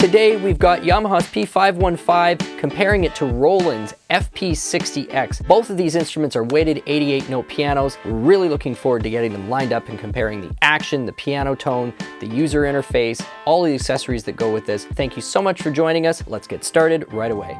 Today we've got Yamaha's P515 comparing it to Roland's FP60x. Both of these instruments are weighted 88 note pianos. We're really looking forward to getting them lined up and comparing the action, the piano tone, the user interface, all the accessories that go with this. Thank you so much for joining us. Let's get started right away.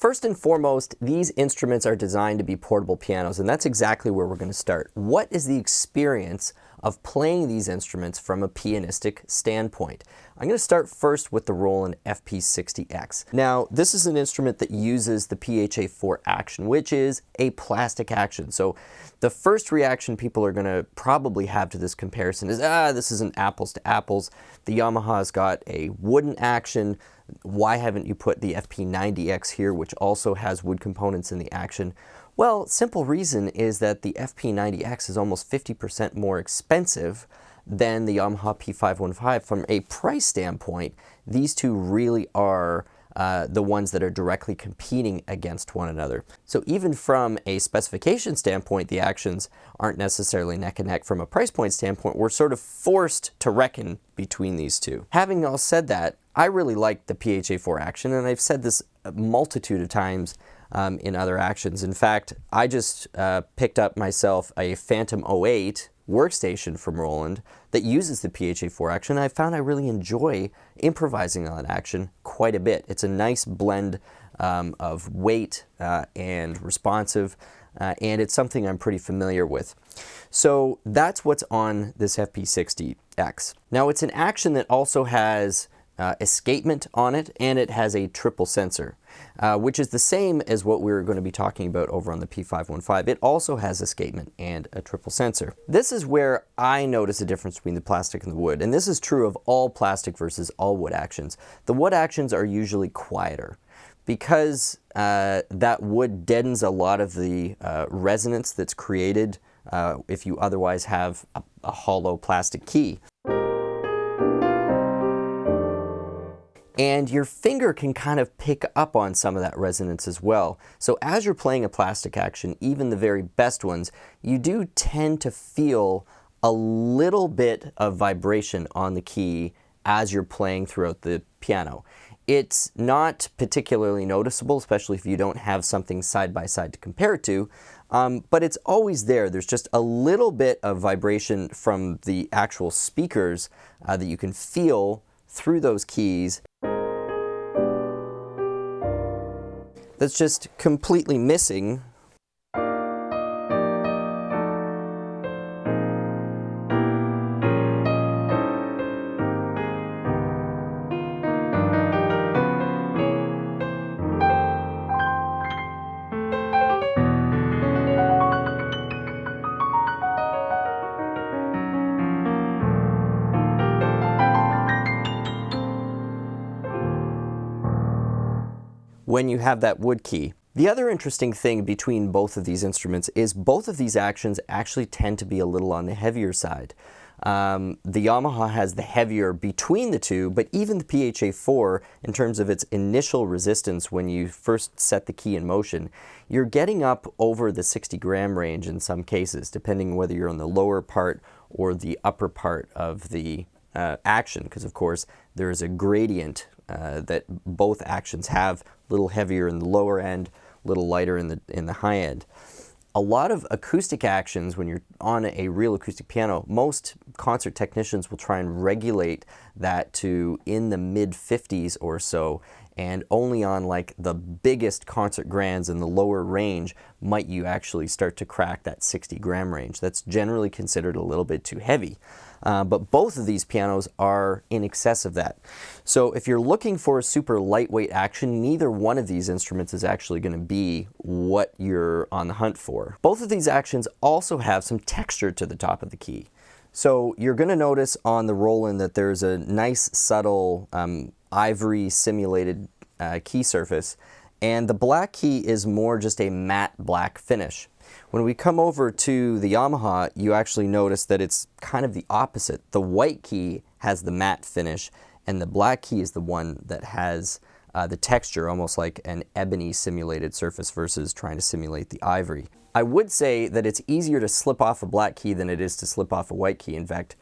First and foremost, these instruments are designed to be portable pianos, and that's exactly where we're going to start. What is the experience of playing these instruments from a pianistic standpoint? I'm going to start first with the Roland FP60x. Now, this is an instrument that uses the PHA4 Action, which is a plastic action. So the first reaction people are going to probably have to this comparison is, this isn't apples to apples. The Yamaha's got a wooden action. Why haven't you put the FP90X here, which also has wood components in the action? Well, simple reason is that the FP90X is almost 50% more expensive than the Yamaha P515. From a price standpoint, these two really are the ones that are directly competing against one another. So even from a specification standpoint, the actions aren't necessarily neck and neck. From a price point standpoint, we're sort of forced to reckon between these two. Having all said that, I really like the PHA4 Action, and I've said this a multitude of times in other actions. In fact, I just picked up myself a Phantom 08 workstation from Roland that uses the PHA4 Action. I found I really enjoy improvising on action quite a bit. It's a nice blend of weight and responsive, and it's something I'm pretty familiar with. So that's what's on this FP60X. Now, it's an action that also has Escapement on it, and it has a triple sensor, which is the same as what we're going to be talking about over on the P515. It also has Escapement and a triple sensor. This is where I notice a difference between the plastic and the wood, and this is true of all plastic versus all wood actions. The wood actions are usually quieter because that wood deadens a lot of the resonance that's created if you otherwise have a hollow plastic key. And your finger can kind of pick up on some of that resonance as well. So as you're playing a plastic action, even the very best ones, you do tend to feel a little bit of vibration on the key as you're playing throughout the piano. It's not particularly noticeable, especially if you don't have something side by side to compare it to, but it's always there. There's just a little bit of vibration from the actual speakers that you can feel through those keys. That's just completely missing. When you have that wood key. The other interesting thing between both of these instruments is both of these actions actually tend to be a little on the heavier side. The Yamaha has the heavier between the two, but even the PHA4, in terms of its initial resistance when you first set the key in motion, you're getting up over the 60 gram range in some cases, depending whether you're on the lower part or the upper part of the action, because of course there is a gradient that both actions have, a little heavier in the lower end, a little lighter in the high end. A lot of acoustic actions, when you're on a real acoustic piano, most concert technicians will try and regulate that to in the mid-50s or so, and only on like the biggest concert grands in the lower range might you actually start to crack that 60 gram range. That's generally considered a little bit too heavy. But both of these pianos are in excess of that. So if you're looking for a super lightweight action, neither one of these instruments is actually going to be what you're on the hunt for. Both of these actions also have some texture to the top of the key. So you're going to notice on the Roland that there's a nice subtle ivory simulated key surface, and the black key is more just a matte black finish. When we come over to the Yamaha, you actually notice that it's kind of the opposite. The white key has the matte finish, and the black key is the one that has the texture, almost like an ebony simulated surface versus trying to simulate the ivory. I would say that it's easier to slip off a black key than it is to slip off a white key. In fact,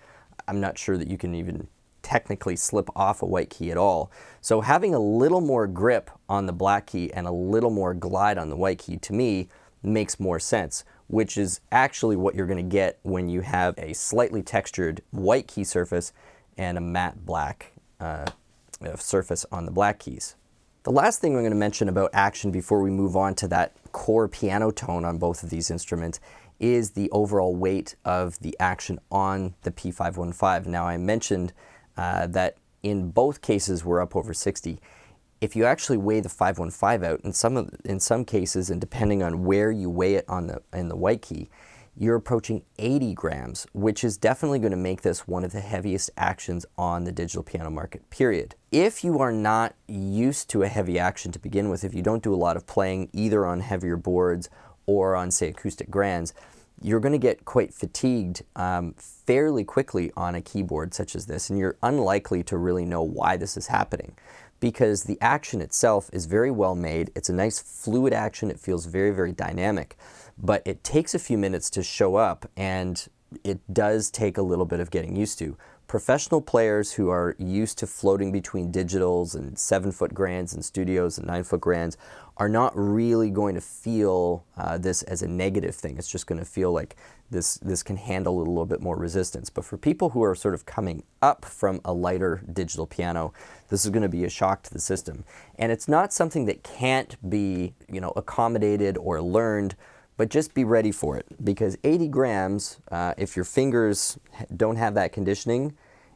I'm not sure that you can even technically slip off a white key at all. So having a little more grip on the black key and a little more glide on the white key, to me, makes more sense, which is actually what you're going to get when you have a slightly textured white key surface and a matte black surface on the black keys. The last thing I'm going to mention about action before we move on to that core piano tone on both of these instruments is the overall weight of the action on the P515. Now, I mentioned that in both cases we're up over 60. If you actually weigh the 515 out, in some cases, and depending on where you weigh it in the white key, you're approaching 80 grams, which is definitely going to make this one of the heaviest actions on the digital piano market, period. If you are not used to a heavy action to begin with, if you don't do a lot of playing either on heavier boards or on, say, acoustic grands, you're going to get quite fatigued fairly quickly on a keyboard such as this, and you're unlikely to really know why this is happening, because the action itself is very well made. It's a nice fluid action. It feels very, very dynamic, but it takes a few minutes to show up, and it does take a little bit of getting used to. Professional players who are used to floating between digitals and 7-foot grands and studios and 9-foot grands are not really going to feel this as a negative thing. It's just going to feel like this can handle a little bit more resistance. But for people who are sort of coming up from a lighter digital piano, this is going to be a shock to the system. And it's not something that can't be, accommodated or learned, but just be ready for it, because 80 grams, if your fingers don't have that conditioning,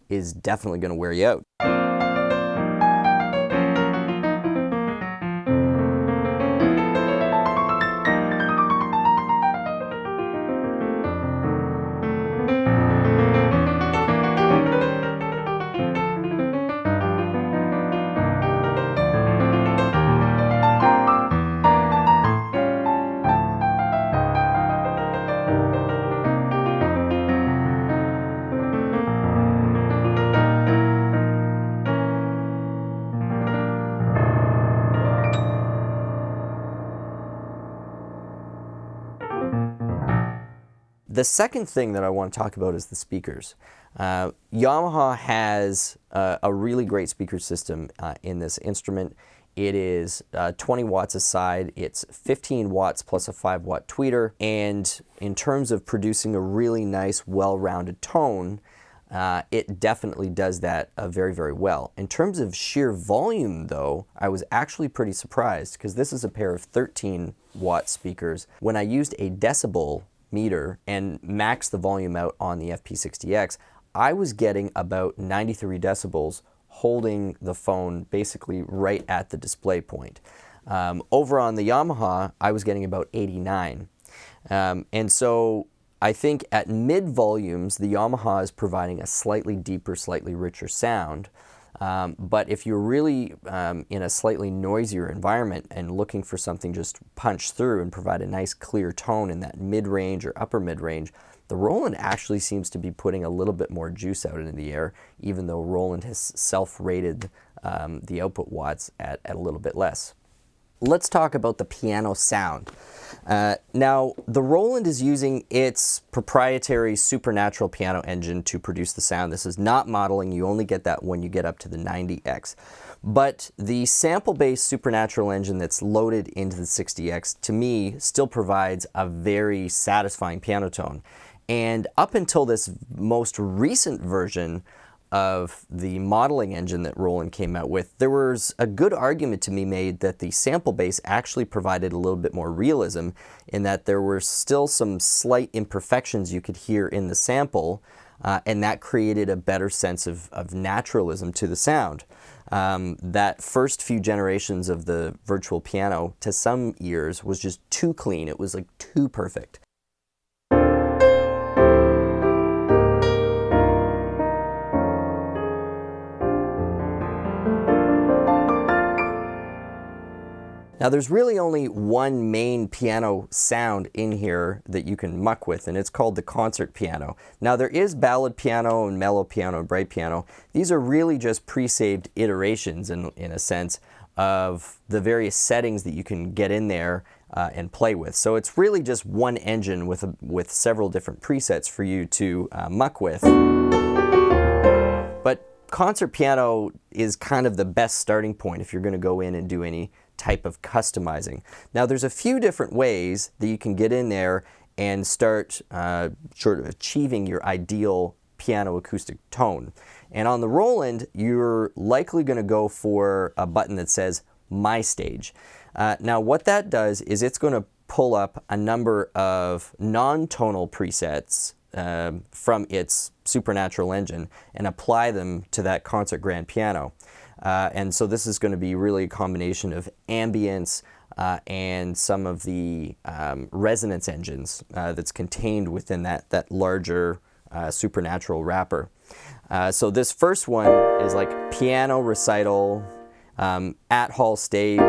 is definitely going to wear you out. The second thing that I want to talk about is the speakers. Yamaha has a really great speaker system in this instrument. It is 20 watts a side. It's 15 watts plus a 5-watt tweeter. And in terms of producing a really nice, well-rounded tone, it definitely does that very, very well. In terms of sheer volume, though, I was actually pretty surprised, because this is a pair of 13-watt speakers. When I used a decibel meter and maxed the volume out on the FP60X, I was getting about 93 decibels holding the phone basically right at the display point. Over on the Yamaha, I was getting about 89. And so I think at mid volumes, the Yamaha is providing a slightly deeper, slightly richer sound. But if you're really in a slightly noisier environment and looking for something just punch through and provide a nice clear tone in that mid-range or upper mid-range, the Roland actually seems to be putting a little bit more juice out into the air, even though Roland has self-rated the output watts at a little bit less. Let's talk about the piano sound. Now, the Roland is using its proprietary supernatural piano engine to produce the sound. This is not modeling. You only get that when you get up to the 90X. But the sample-based supernatural engine that's loaded into the 60X, to me, still provides a very satisfying piano tone. And up until this most recent version of the modeling engine that Roland came out with, there was a good argument to be made that the sample base actually provided a little bit more realism, in that there were still some slight imperfections you could hear in the sample, and that created a better sense of naturalism to the sound. That first few generations of the virtual piano, to some ears, was just too clean. It was like too perfect. Now there's really only one main piano sound in here that you can muck with, and it's called the concert piano. Now there is ballad piano and mellow piano and bright piano. These are really just pre-saved iterations in a sense of the various settings that you can get in there and play with. So it's really just one engine with several different presets for you to muck with. But concert piano is kind of the best starting point if you're going to go in and do any type of customizing. Now there's a few different ways that you can get in there and start sort of achieving your ideal piano acoustic tone. And on the Roland, you're likely going to go for a button that says My Stage. Now what that does is it's going to pull up a number of non-tonal presets from its supernatural engine and apply them to that concert grand piano. And so this is going to be really a combination of ambience and some of the resonance engines that's contained within that larger supernatural wrapper. So this first one is like piano recital, at hall stage.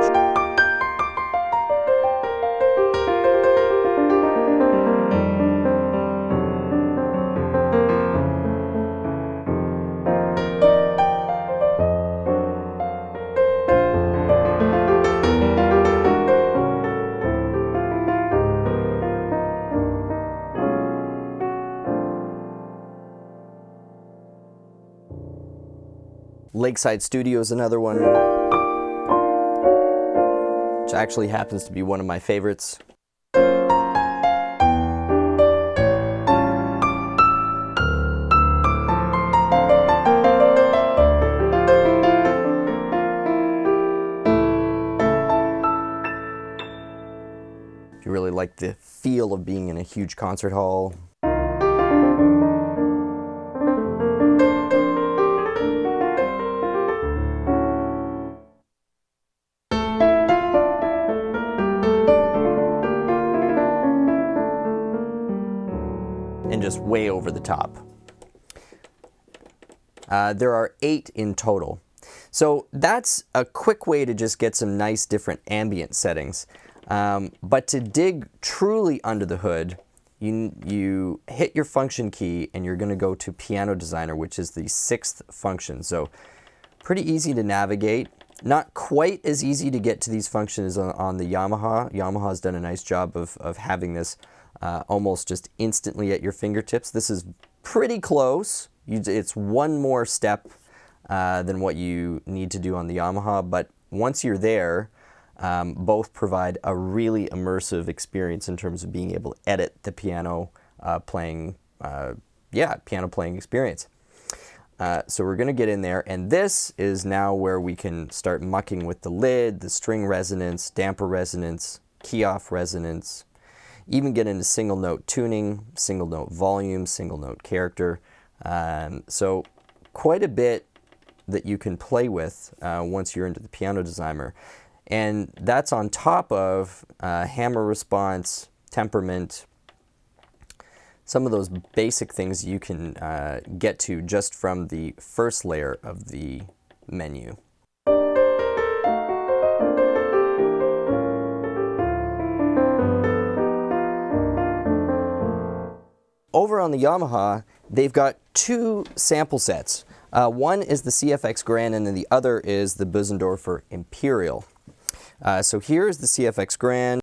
Lakeside Studio is another one, which actually happens to be one of my favorites. If you really like the feel of being in a huge concert hall. And just way over the top. There are 8 in total. So that's a quick way to just get some nice different ambient settings. But to dig truly under the hood, you hit your function key and you're going to go to Piano Designer, which is the 6th function. So pretty easy to navigate. Not quite as easy to get to these functions on the Yamaha. Yamaha's done a nice job of having this almost just instantly at your fingertips. This is pretty close. It's one more step than what you need to do on the Yamaha, but once you're there, both provide a really immersive experience in terms of being able to edit the piano playing experience. So we're going to get in there, and this is now where we can start mucking with the lid, the string resonance, damper resonance, key off resonance, even get into single note tuning, single note volume, single note character. So quite a bit that you can play with once you're into the Piano Designer. And that's on top of hammer response, temperament, some of those basic things you can get to just from the first layer of the menu. Over on the Yamaha, they've got 2 sample sets. One is the CFX Grand, and then the other is the Bösendorfer Imperial. So here's the CFX Grand.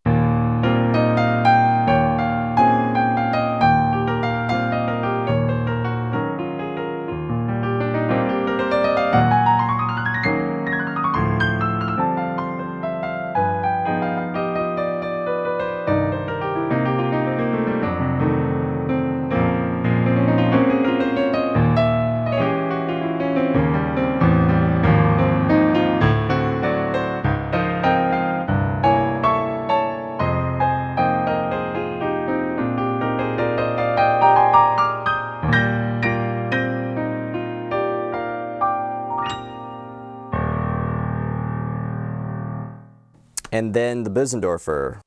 And then the Bösendorfer.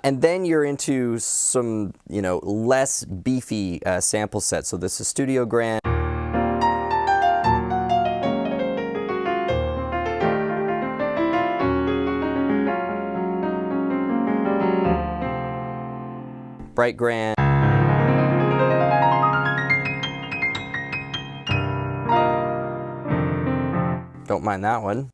And then you're into some, you know, less beefy sample sets. So this is Studio Grand. Bright Grand. Don't mind that one.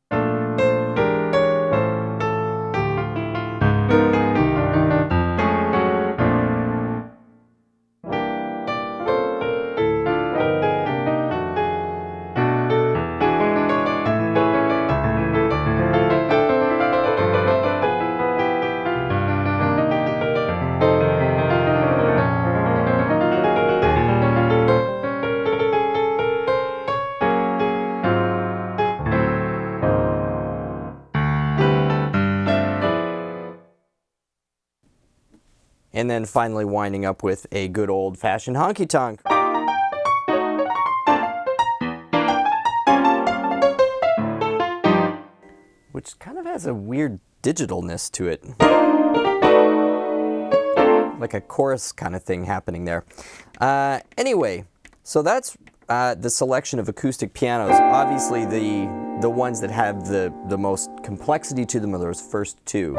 And then finally winding up with a good old-fashioned honky-tonk. Which kind of has a weird digitalness to it. Like a chorus kind of thing happening there. Anyway, so that's the selection of acoustic pianos. Obviously the ones that have the most complexity to them are those first two.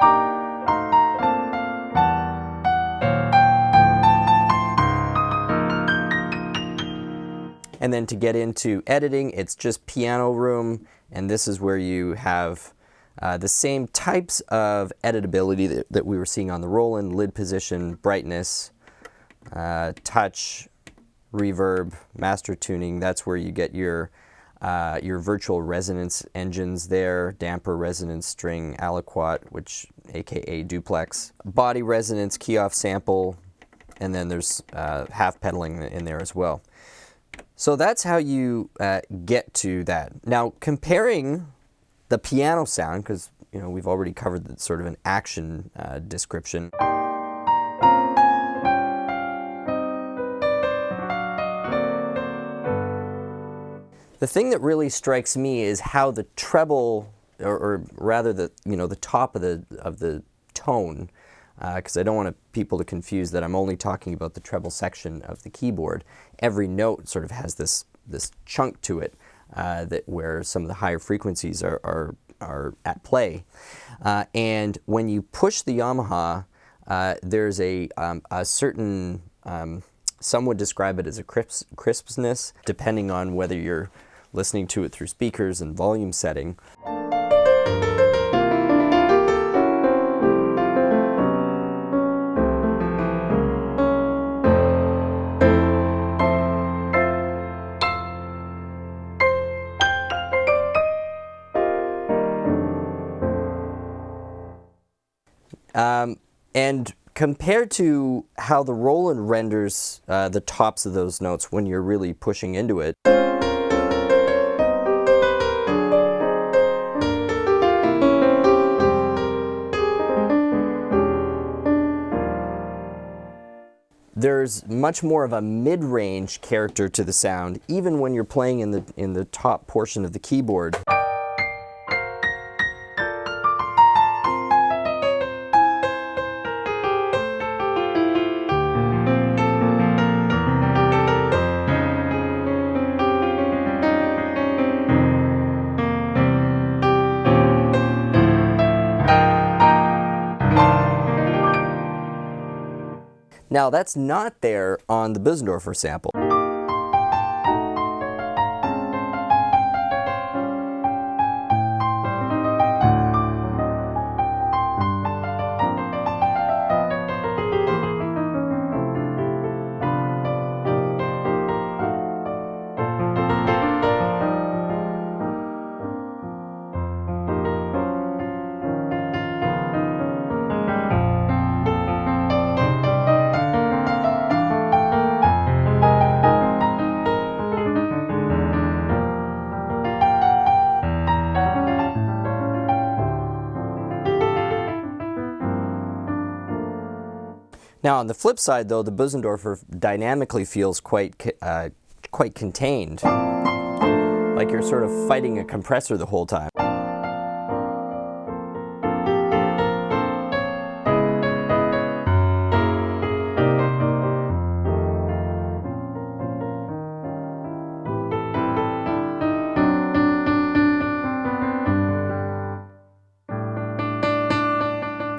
And then to get into editing, it's just piano room, and this is where you have the same types of editability that we were seeing on the Roland: lid position, brightness, touch, reverb, master tuning. That's where you get your virtual resonance engines there, damper, resonance, string, aliquot, which aka duplex, body resonance, key off sample, and then there's half pedaling in there as well. So that's how you get to that. Now, comparing the piano sound, because you know we've already covered the, sort of an action description. The thing that really strikes me is how the treble, or rather the the top of the tone, because I don't want people to confuse that I'm only talking about the treble section of the keyboard. Every note sort of has this chunk to it that where some of the higher frequencies are at play. And when you push the Yamaha, there's a certain, some would describe it as a crispness, depending on whether you're listening to it through speakers and volume setting. And compared to how the Roland renders the tops of those notes when you're really pushing into it, there's much more of a mid-range character to the sound, even when you're playing in the top portion of the keyboard. Now that's not there on the Bösendorfer sample. Now on the flip side though, the Bösendorfer dynamically feels quite contained, like you're sort of fighting a compressor the whole time.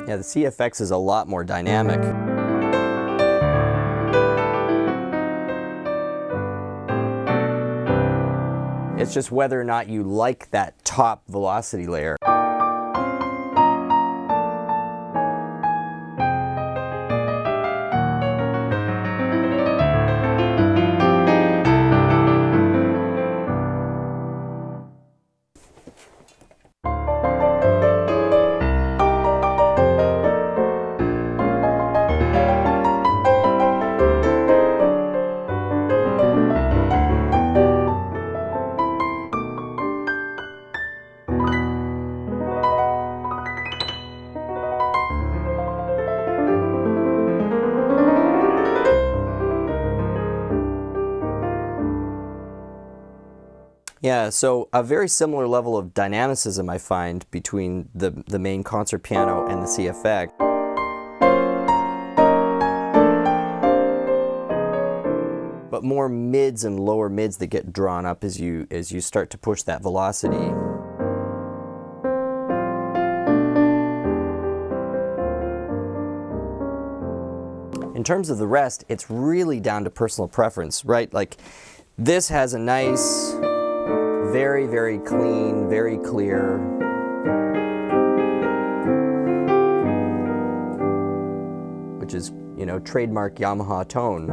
Yeah, the CFX is a lot more dynamic. It's just whether or not you like that top velocity layer. Yeah, so a very similar level of dynamicism I find between the main concert piano and the CFX. But more mids and lower mids that get drawn up as you start to push that velocity. In terms of the rest, it's really down to personal preference, right? Like, this has a nice, very, very clean, very clear, which is, you know, trademark Yamaha tone.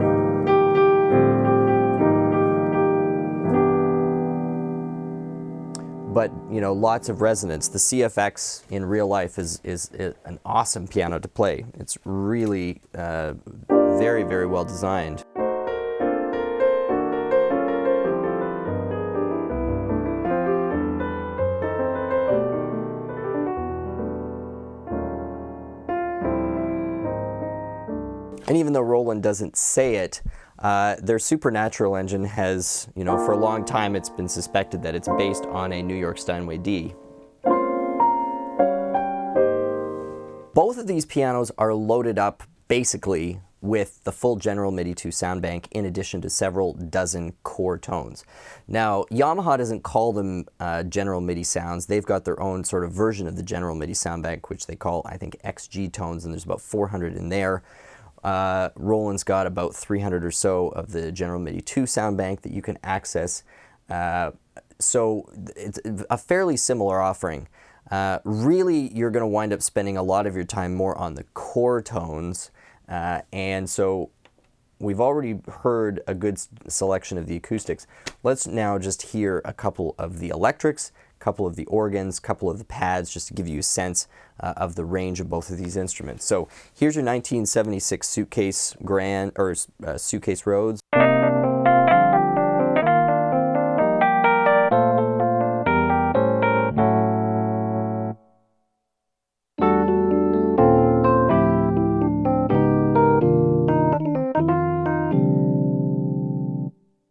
But, you know, lots of resonance. The CFX in real life is an awesome piano to play. It's really very, very well designed. And even though Roland doesn't say it, their Supernatural engine has, you know, for a long time it's been suspected that it's based on a New York Steinway D. Both of these pianos are loaded up basically with the full General MIDI 2 sound bank in addition to several dozen core tones. Now, Yamaha doesn't call them General MIDI sounds. They've got their own sort of version of the General MIDI sound bank, which they call, I think, XG tones, and there's about 400 in there. Roland's got about 300 or so of the General MIDI 2 sound bank that you can access. So it's a fairly similar offering. Really, you're going to wind up spending a lot of your time more on the core tones. And so we've already heard a good selection of the acoustics. Let's now just hear a couple of the electrics, a couple of the organs, a couple of the pads, just to give you a sense of the range of both of these instruments. So here's your 1976 Suitcase Grand, or Suitcase Rhodes.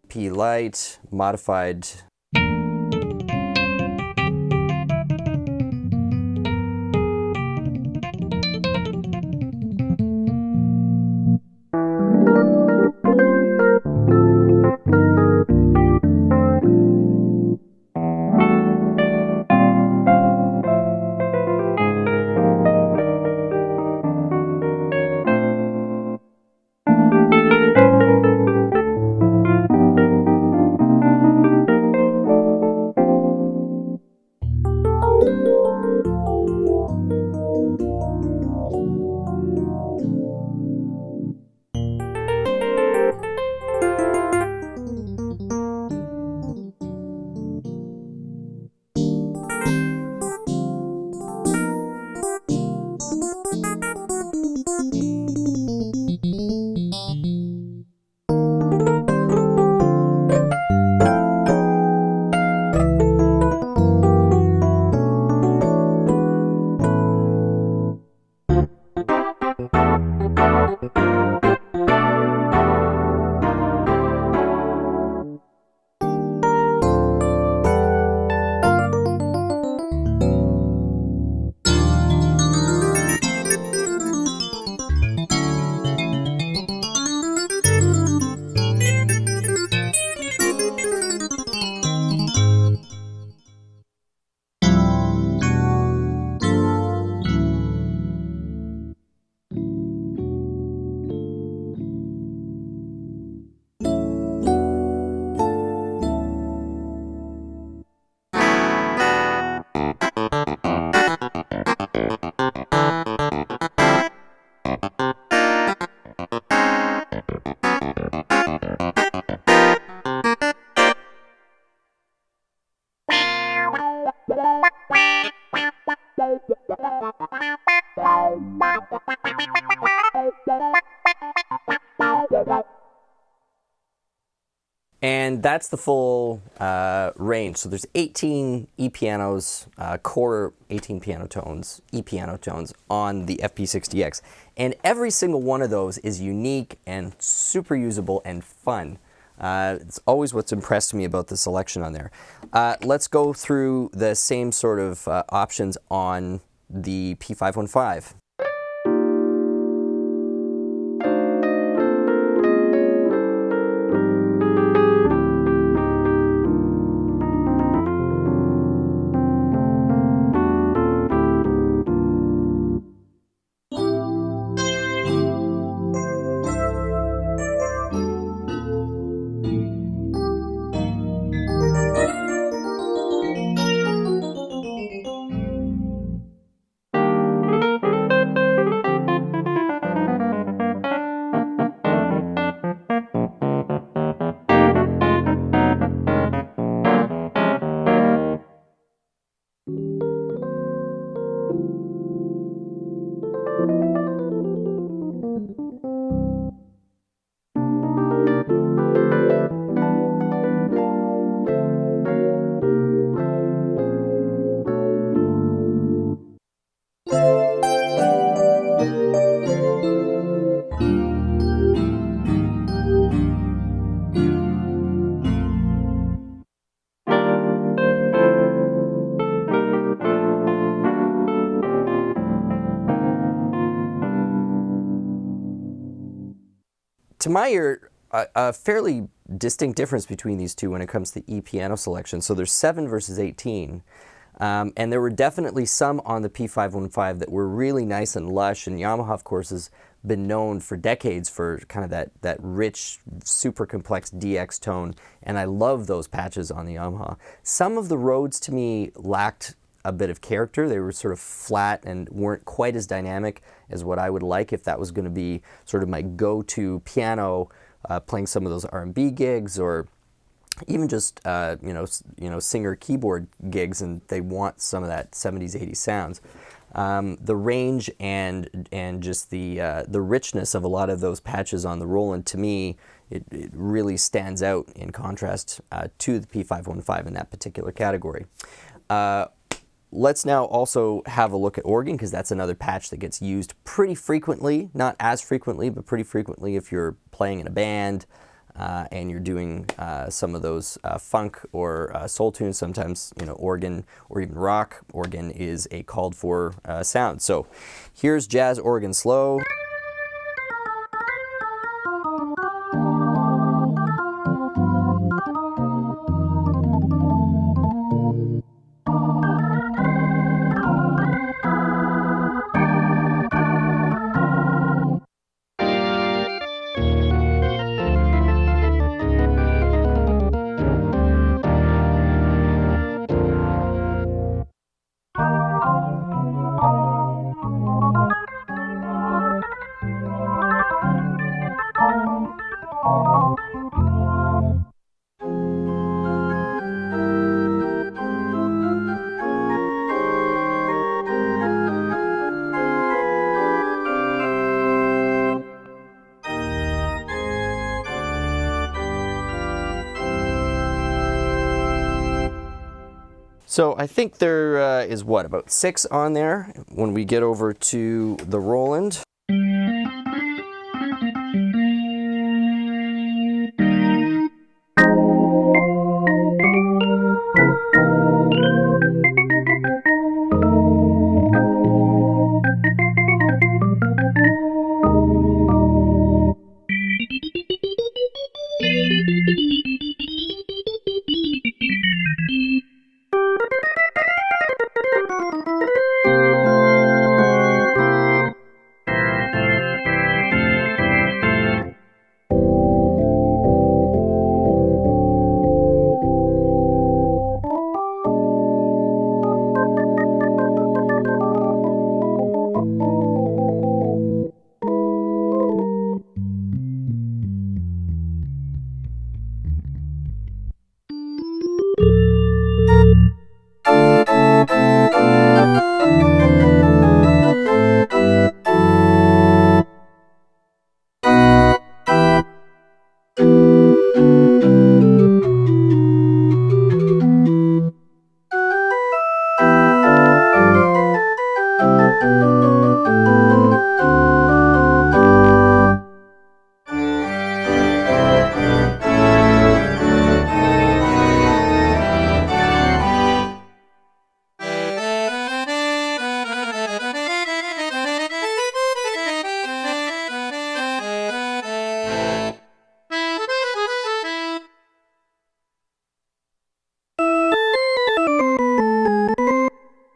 P Light, modified. And that's the full range. So there's 18 E-pianos, core 18 piano tones, E-piano tones on the FP60X. And every single one of those is unique and super usable and fun. It's always what's impressed me about the selection on there. Let's go through the same sort of options on the P515. To my ear, a fairly distinct difference between these two when it comes to E-piano selection. So there's 7 versus 18. And there were definitely some on the P515 that were really nice and lush, and Yamaha, of course, has been known for decades for kind of that rich, super complex DX tone, and I love those patches on the Yamaha. Some of the Rhodes, to me, lacked a bit of character. They were sort of flat and weren't quite as dynamic as what I would like if that was going to be sort of my go-to piano, playing some of those R&B gigs, or even just singer keyboard gigs, and they want some of that 70s, 80s sounds. The range and just the richness of a lot of those patches on the Roland, to me, it really stands out in contrast to the P515 in that particular category. Let's now also have a look at organ, because that's another patch that gets used pretty frequently, not as frequently, but pretty frequently if you're playing in a band and you're doing some of those funk or soul tunes. Sometimes, organ or even rock, organ is a called for sound. So here's jazz organ slow. So I think there is, about 6 on there when we get over to the Roland.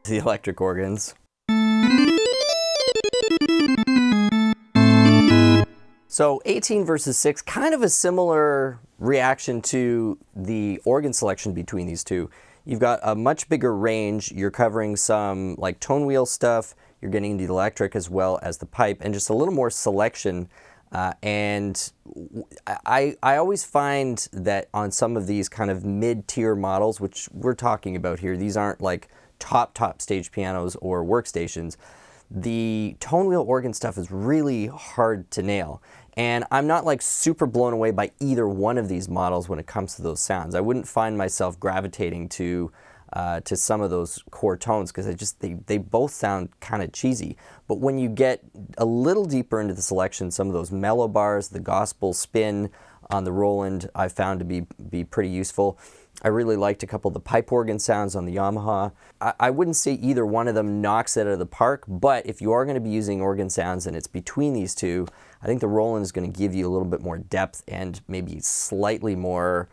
The electric organs. So 18 versus 6, kind of a similar reaction to the organ selection between these two. You've got a much bigger range. You're covering some like tone wheel stuff. You're getting into the electric as well as the pipe, and just a little more selection. And I always find that on some of these kind of mid-tier models, which we're talking about here, these aren't like top stage pianos or workstations, the tone wheel organ stuff is really hard to nail. And I'm not like super blown away by either one of these models when it comes to those sounds. I wouldn't find myself gravitating to some of those core tones because they both sound kind of cheesy. But when you get a little deeper into the selection, some of those mellow bars, the gospel spin on the Roland, I found to be pretty useful. I really liked a couple of the pipe organ sounds on the Yamaha. I wouldn't say either one of them knocks it out of the park, but if you are going to be using organ sounds and it's between these two, I think the Roland is going to give you a little bit more depth and maybe slightly more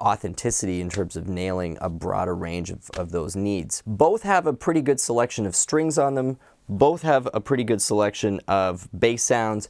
authenticity in terms of nailing a broader range of those needs. Both have a pretty good selection of strings on them. Both have a pretty good selection of bass sounds.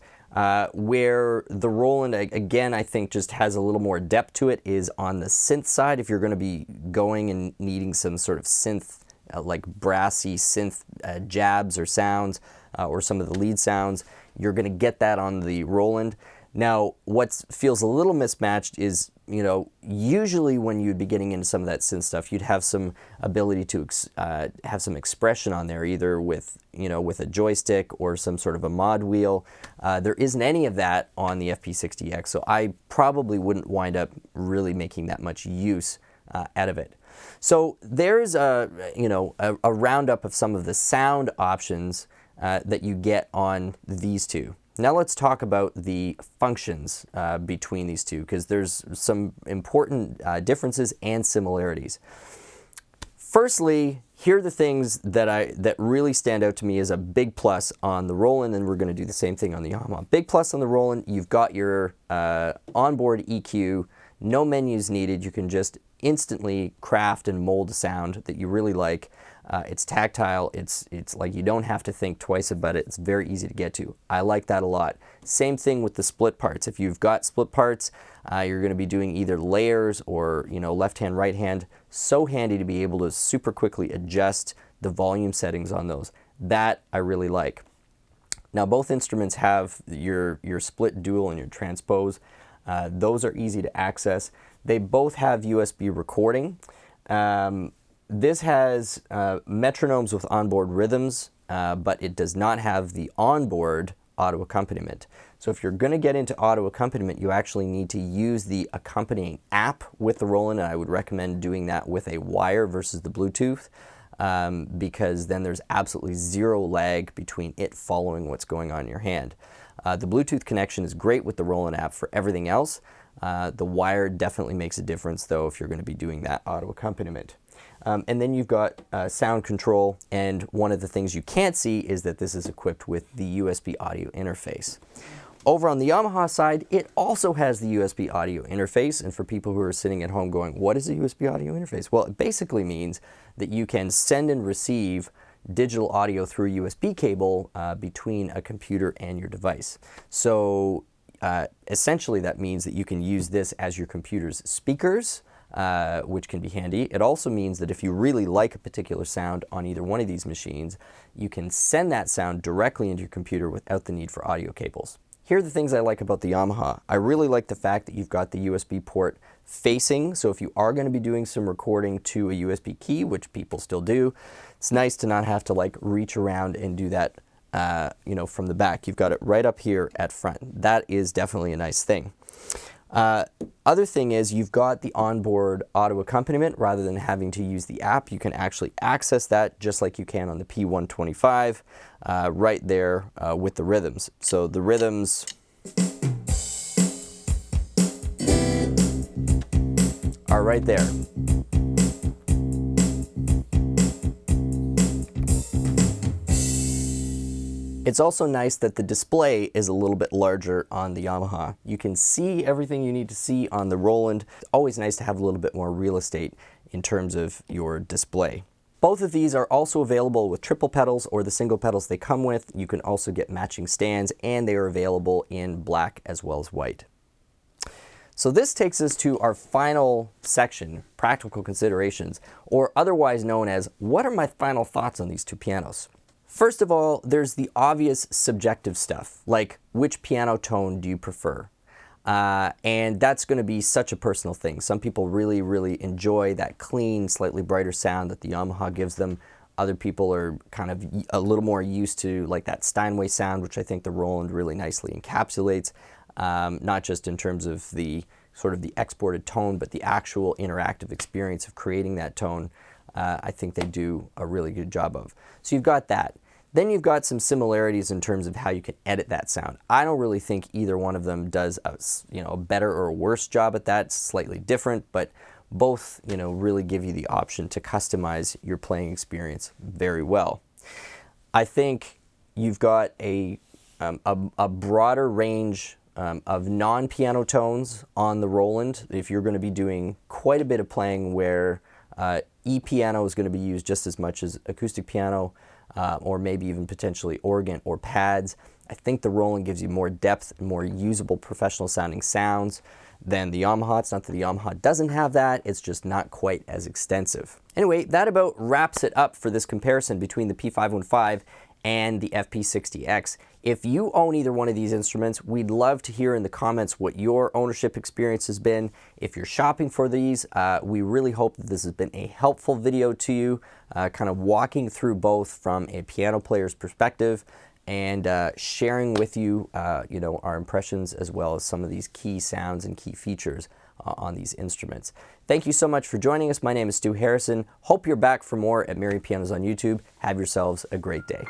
Where the Roland, again, I think just has a little more depth to it is on the synth side. If you're going to be going and needing some sort of synth, like brassy synth jabs or sounds, or some of the lead sounds, you're going to get that on the Roland. Now, what feels a little mismatched is, you know, usually when you'd be getting into some of that synth stuff, you'd have some ability to have some expression on there, either with, you know, with a joystick or some sort of a mod wheel. There isn't any of that on the FP60X, so I probably wouldn't wind up really making that much use out of it. So there's a roundup of some of the sound options that you get on these two. Now let's talk about the functions between these two, because there's some important differences and similarities. Firstly, here are the things that really stand out to me as a big plus on the Roland, and we're going to do the same thing on the Yamaha. Big plus on the Roland, you've got your onboard EQ, no menus needed. You can just instantly craft and mold a sound that you really like. It's tactile, it's like you don't have to think twice about it, it's very easy to get to. I like that a lot. Same thing with the split parts. If you've got split parts, you're going to be doing either layers or, you know, left hand, right hand. So handy to be able to super quickly adjust the volume settings on those. That I really like. Now both instruments have your split dual and your transpose. Those are easy to access. They both have USB recording. This has metronomes with onboard rhythms, but it does not have the onboard auto accompaniment. So if you're going to get into auto accompaniment, you actually need to use the accompanying app with the Roland, and I would recommend doing that with a wire versus the Bluetooth, because then there's absolutely zero lag between it following what's going on in your hand. The Bluetooth connection is great with the Roland app for everything else. The wire definitely makes a difference, though, if you're going to be doing that auto accompaniment. And then you've got sound control, and one of the things you can't see is that this is equipped with the USB audio interface. Over on the Yamaha side, it also has the USB audio interface, and for people who are sitting at home going, what is a USB audio interface? Well, it basically means that you can send and receive digital audio through a USB cable between a computer and your device. So essentially that means that you can use this as your computer's speakers, which can be handy. It also means that if you really like a particular sound on either one of these machines, you can send that sound directly into your computer without the need for audio cables. Here are the things I like about the Yamaha. I really like the fact that you've got the USB port facing, so if you are going to be doing some recording to a USB key, which people still do, it's nice to not have to like reach around and do that from the back. You've got it right up here at front. That is definitely a nice thing. Other thing is you've got the onboard auto accompaniment. Rather than having to use the app, you can actually access that just like you can on the P125 right there with the rhythms. So the rhythms are right there. It's also nice that the display is a little bit larger on the Yamaha. You can see everything you need to see on the Roland. It's always nice to have a little bit more real estate in terms of your display. Both of these are also available with triple pedals or the single pedals they come with. You can also get matching stands, and they are available in black as well as white. So this takes us to our final section, practical considerations, or otherwise known as what are my final thoughts on these two pianos. First of all, there's the obvious subjective stuff, like which piano tone do you prefer? And that's going to be such a personal thing. Some people really, really enjoy that clean, slightly brighter sound that the Yamaha gives them. Other people are kind of a little more used to like that Steinway sound, which I think the Roland really nicely encapsulates, not just in terms of the sort of the exported tone, but the actual interactive experience of creating that tone. I think they do a really good job of. So you've got that. Then you've got some similarities in terms of how you can edit that sound. I don't really think either one of them does a better or a worse job at that. It's slightly different, but both really give you the option to customize your playing experience very well. I think you've got a broader range of non-piano tones on the Roland. If you're going to be doing quite a bit of playing where E-piano is going to be used just as much as acoustic piano, or maybe even potentially organ or pads, I think the Roland gives you more depth and more usable professional sounding sounds than the Yamaha. It's not that the Yamaha doesn't have that, it's just not quite as extensive. Anyway, that about wraps it up for this comparison between the P515 and the FP60X. If you own either one of these instruments, we'd love to hear in the comments what your ownership experience has been. If you're shopping for these, we really hope that this has been a helpful video to you, kind of walking through both from a piano player's perspective and sharing with you, our impressions as well as some of these key sounds and key features on these instruments. Thank you so much for joining us. My name is Stu Harrison. Hope you're back for more at Merry Pianos on YouTube. Have yourselves a great day.